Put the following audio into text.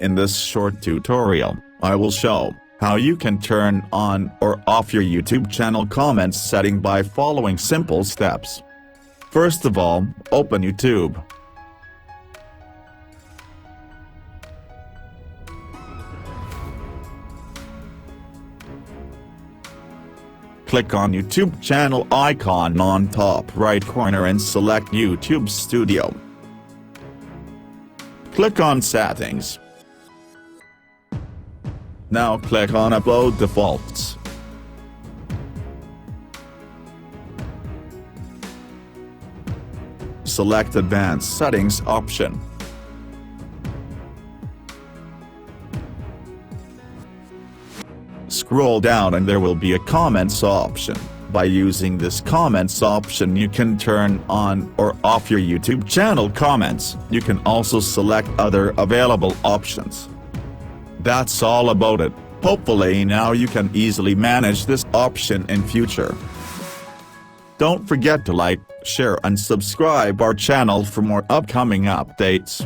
In this short tutorial, I will show how you can turn on or off your YouTube channel comments setting by following simple steps. First of all, open YouTube. Click on YouTube channel icon on top right corner and select YouTube Studio. Click on Settings. Now click on Upload Defaults. Select Advanced Settings option. Scroll down and there will be a Comments option. By using this Comments option you can turn on or off your YouTube channel comments. You can also select other available options. That's all about it. Hopefully now you can easily manage this option in future. Don't forget to like, share and subscribe our channel for more upcoming updates.